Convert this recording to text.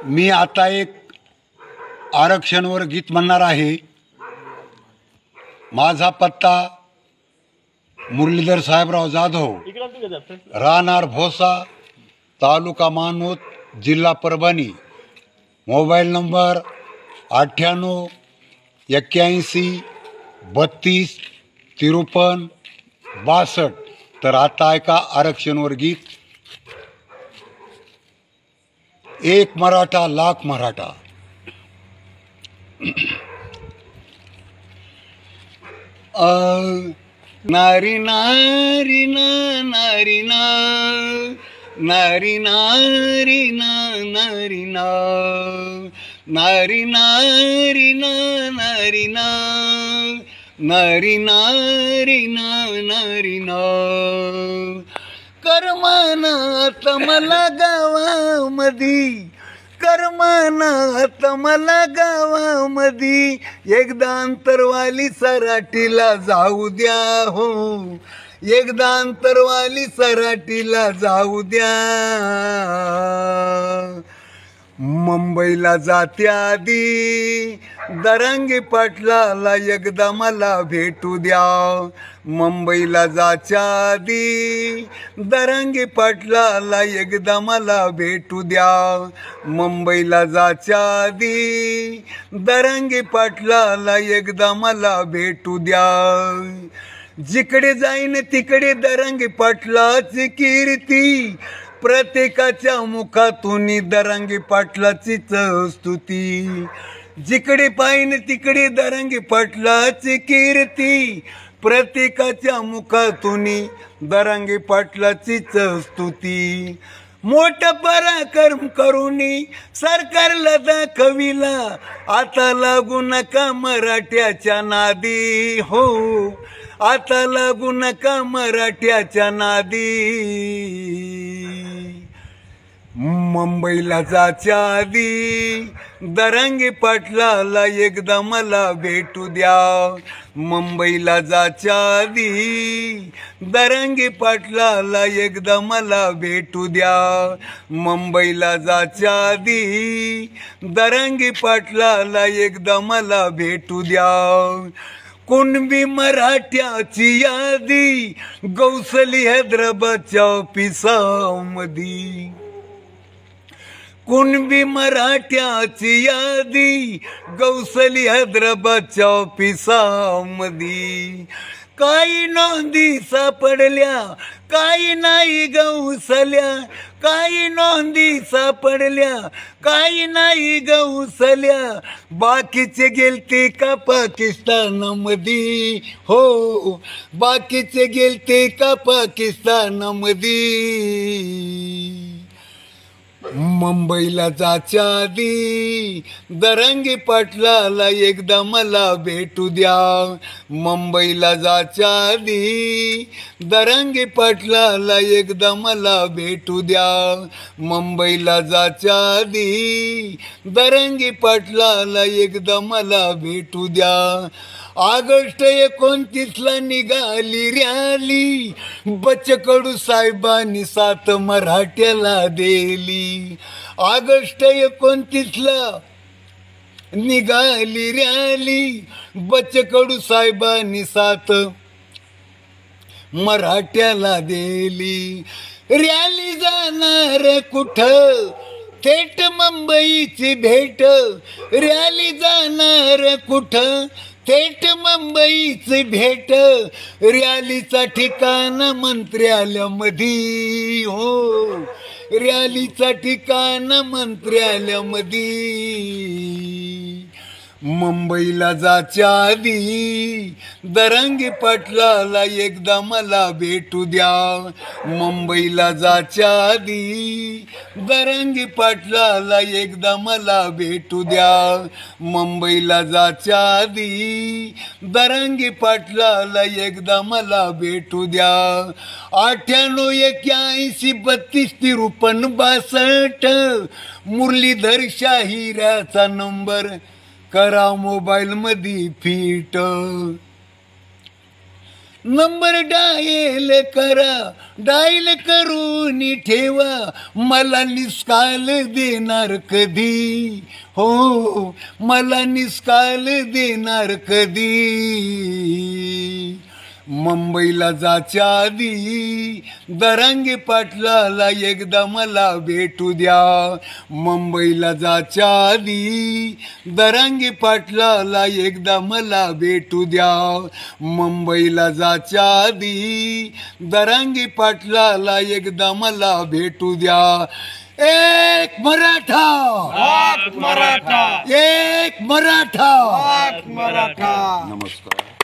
मी आता एक आरक्षणवर गीत म्हणणार आहे। माझा पत्ता मुरलीधर साहेबराव जाधव, राहणार भोसा, तालुका मानूत, जिल्हा परभणी। Mobile number 98 81 32 53 62। तर आता ऐका आरक्षणवर गीत। एक मराठा लाख मराठा। नारी नारी ना नारी ना नारी नारी ना नारी ना नारी नारी ना नारी ना नारी नारी ना नारी ना। कर्मानात मला गावामधी, कर्मानात मला गावामधी, एकदा अंतरवाली सराटीला जाऊ द्या हो, एकदा अंतरवाली सराटीला जाऊ द्या। मुंबईला जात्या आधी दरंगी पाटलाला एकदा मला भेटू द्या। मुंबईला जाच्या आधी दरंगी पाटलाला एकदा मला भेटू द्या। मुंबईला जाच्या आधी दरंगी पाटलाला एकदा मला भेटू द्या। जिकडे जाईन तिकडे दरंगी पाटलाची कीर्ती, प्रत्येकाच्या मुखातून दरंगी पाटलाचीच स्तुती। जिकडे पाहिन तिकडे दरंगी पाटलाची कीर्ती, प्रत्येकाच्या मुखातून दरंगी पाटलाचीच स्तुती। मोठा पराक्रम करूनी सरकारला दाखविला, आता लागू नका मराठ्याच्या नादी हो, आता लागू नका मराठ्याच्या नादी। मुंबईला जाच्या आधी दरंगी पाटलाला एकदा मला भेटू द्या। मुंबईला जाच्या आधी दरंगी पाटलाला एकदा मला भेटू द्या। मुंबईला जाच्या आधी दरंगी पाटलाला एकदा मला भेटू द्या। कुणबी मराठ्याची यादी गौसली हैदराबादच्या ऑफिसामधी, कुणबी मराठ्याची यादी गौसली हैदराबादच्या ऑफिसामधी। काही नोंदी सापडल्या काही नाही गौसल्या, काही नोंदी सापडल्या काही नाही गौसल्या, बाकीचे गेलते का पाकिस्तानमध्ये हो, बाकीचे गेलते का पाकिस्तानमध्ये। मुंबईला जाच्या आधी दरंगी पाटलाला एकदा मला भेटू द्या। मुंबईला जाच्या आधी दरंगी पाटलाला एकदा मला भेटू द्या। मुंबईला जाच्या आधी दरंगी पाटलाला एकदा मला भेटू द्या। ऑगस्ट 29ला निघाली रॅली, बच्चकडू साहेबांनी 7 मराठ्याला दिली। ऑगस्ट 29ला निघाली रॅली, बच्चकडू साहेबांनी 7 मराठ्याला दिली। रॅली जाणार कुठं, थेट मुंबईची भेट, रॅली जाणार कुठं, थेट मुंबईची भेट। रॅलीचा ठिकाण मंत्र्यालयामध्ये हो, रॅलीचा ठिकाण मंत्र्यालयामध्ये। मुंबईला जाच्या आधी दरंगी पाटलाला एकदा मला भेटू द्या। मुंबईला जाच्या आधी दरंगी पाटलाला एकदा मला भेटू द्या। मुंबईला जाच्या आधी दरंगी पाटलाला एकदा मला भेटू द्या। 98 81 32 53 62 मुरलीधर शाहिराचा नंबर करा मोबाईल मध्ये फिट। नंबर डायल करा, डायल करून ठेवा, मला निष्काल देणार कधी, हो मला निष्काल देणार कधी. मुंबईला जाच्या आधी दरांगे पाटलाला एकदा मला भेटू द्या. मुंबईला जाच्या आधी दरांगे पाटलाला एकदा मला भेटू द्या. मुंबईला जाच्या आधी दरांगे पाटलाला एकदा मला भेटू द्या. एक मराठा, मराठा, एक मराठा. मराठा. नमस्कार.